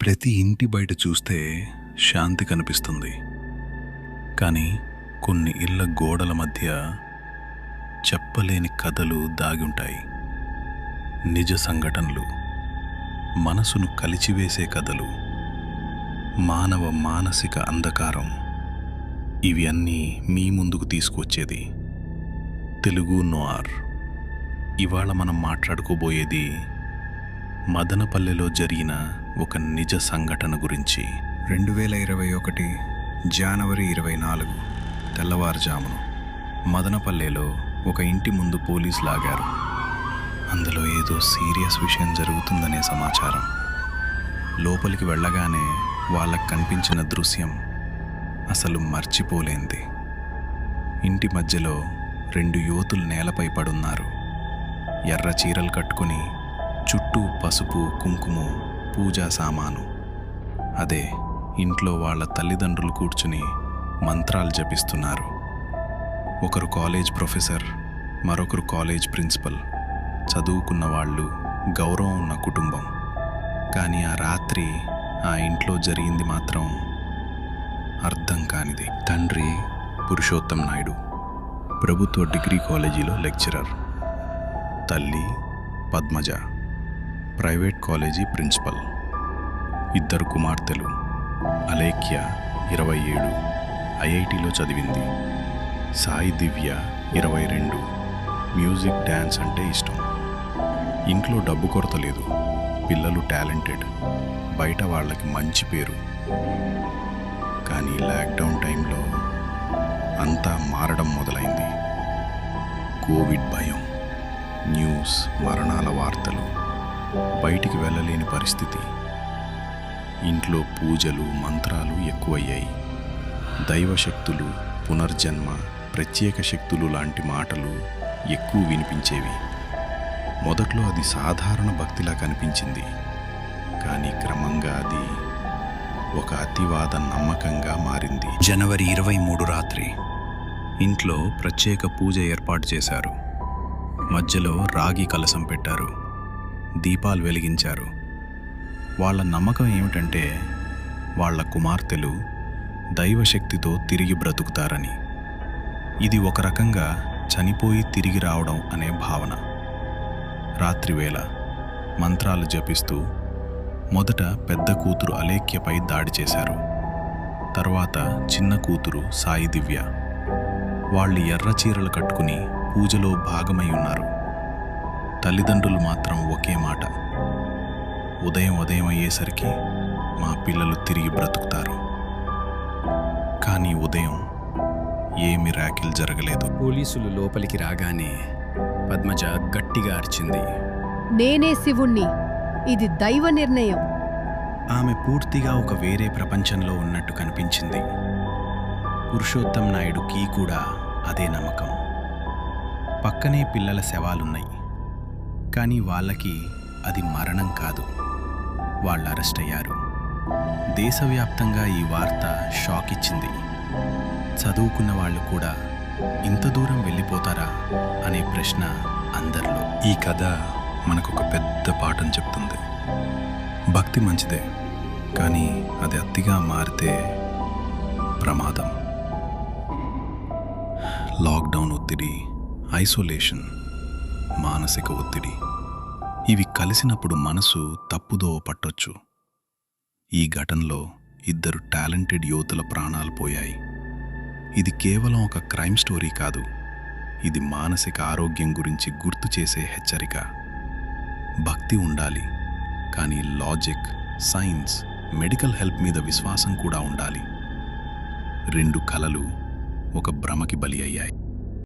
ప్రతి ఇంటి బయట చూస్తే శాంతి కనిపిస్తుంది. కానీ కొన్ని ఇళ్ల గోడల మధ్య చెప్పలేని కథలు దాగుంటాయి. నిజ సంఘటనలు, మనసును కలిచివేసే కథలు, మానవ మానసిక అంధకారం. ఇవి అన్నీ మీ ముందుకు తీసుకొచ్చేది తెలుగు నోఆర్. ఇవాళ మనం మాట్లాడుకోబోయేది మదనపల్లెలో జరిగిన ఒక నిజ సంఘటన గురించి. 2021 జనవరి 24 తెల్లవారుజామును మదనపల్లెలో ఒక ఇంటి ముందు పోలీసు లాగారు. అందులో ఏదో సీరియస్ విషయం జరుగుతుందనే సమాచారం. లోపలికి వెళ్ళగానే వాళ్ళకు కనిపించిన దృశ్యం అసలు మర్చిపోలేంది. ఇంటి మధ్యలో 2 యువతులు నేలపై పడున్నారు. ఎర్ర చీరలు కట్టుకుని, చుట్టూ పసుపు కుంకుమ పూజా సామాను. అదే ఇంట్లో వాళ్ళ తల్లిదండ్రులు కూర్చుని మంత్రాలు జపిస్తున్నారు. ఒకరు కాలేజ్ ప్రొఫెసర్, మరొకరు కాలేజ్ ప్రిన్సిపల్. చదువుకున్న వాళ్ళు, గౌరవం ఉన్న కుటుంబం. కానీ ఆ రాత్రి ఆ ఇంట్లో జరిగింది మాత్రం అర్థం కానిది. తండ్రి పురుషోత్తం నాయుడు, ప్రభుత్వ డిగ్రీ కాలేజీలో లెక్చరర్. తల్లి పద్మజ, ప్రైవేట్ కాలేజీ ప్రిన్సిపల్. 2 కుమార్తెలు. అలేఖ్య 27, ఐఐటిలో చదివింది. సాయి దివ్య 22, మ్యూజిక్ డ్యాన్స్ అంటే ఇష్టం. ఇంట్లో డబ్బు కొరత లేదు. పిల్లలు టాలెంటెడ్, బయట వాళ్ళకి మంచి పేరు. కానీ లాక్డౌన్ టైంలో అంతా మారడం మొదలైంది. కోవిడ్ భయం, న్యూస్, మరణాల వార్తలు, బయటికి వెళ్ళలేని పరిస్థితి. ఇంట్లో పూజలు, మంత్రాలు ఎక్కువయ్యాయి. దైవశక్తులు, పునర్జన్మ, ప్రత్యేక శక్తులు లాంటి మాటలు ఎక్కువ వినిపించేవి. మొదట్లో అది సాధారణ భక్తిలా కనిపించింది. కానీ క్రమంగా అది ఒక అతివాద నమ్మకంగా మారింది. జనవరి 23 రాత్రి ఇంట్లో ప్రత్యేక పూజ ఏర్పాటు చేశారు. మధ్యలో రాగి కలశం పెట్టారు. దీపాలు వెలిగించారు. వాళ్ళ నమ్మకం ఏమిటంటే వాళ్ళ కుమార్తెలు దైవశక్తితో తిరిగి బ్రతుకుతారని. ఇది ఒక రకంగా చనిపోయి తిరిగి రావడం అనే భావన. రాత్రివేళ మంత్రాలు జపిస్తూ మొదట పెద్ద కూతురు అలేఖ్యపై దాడి చేశారు. తర్వాత చిన్న కూతురు సాయి దివ్య. వాళ్ళు ఎర్ర చీరలు కట్టుకుని పూజలో భాగమై ఉన్నారు. తల్లిదండ్రులు మాత్రం ఒకే మాట, ఉదయం అయ్యేసరికి మా పిల్లలు తిరిగి బ్రతుకుతారు. కానీ ఉదయం ఏ మిరాకిల్ జరగలేదు. పోలీసులు లోపలికి రాగానే పద్మజ గట్టిగా అరిచింది, నేనే శివుణ్ణి, ఇది దైవ నిర్ణయం. ఆమె పూర్తిగా ఒక వేరే ప్రపంచంలో ఉన్నట్టు కనిపించింది. పురుషోత్తం నాయుడుకి కూడా అదే నమ్మకం. పక్కనే పిల్లల శవాలున్నాయి. కానీ వాళ్ళకి అది మరణం కాదు. వాళ్ళు అరెస్ట్ అయ్యారు. దేశవ్యాప్తంగా ఈ వార్త షాక్ ఇచ్చింది. చదువుకున్న వాళ్ళు కూడా ఇంత దూరం వెళ్ళిపోతారా అనే ప్రశ్న అందరిలో. ఈ కథ మనకొక పెద్ద పాఠం చెప్తుంది. భక్తి మంచిదే, కానీ అది అతిగా మారితే ప్రమాదం. లాక్డౌన్ ఒత్తిడి, ఐసోలేషన్, మానసిక ఒత్తిడి, ఇవి కలిసినప్పుడు మనసు తప్పుదో పట్టొచ్చు. ఈ ఘటనలో 2 టాలెంటెడ్ యువతుల ప్రాణాలు పోయాయి. ఇది కేవలం ఒక క్రైమ్ స్టోరీ కాదు. ఇది మానసిక ఆరోగ్యం గురించి గుర్తు చేసే హెచ్చరిక. భక్తి ఉండాలి, కానీ లాజిక్, సైన్స్, మెడికల్ హెల్ప్ మీద విశ్వాసం కూడా ఉండాలి. 2 కలలు ఒక భ్రమకి బలి అయ్యాయి.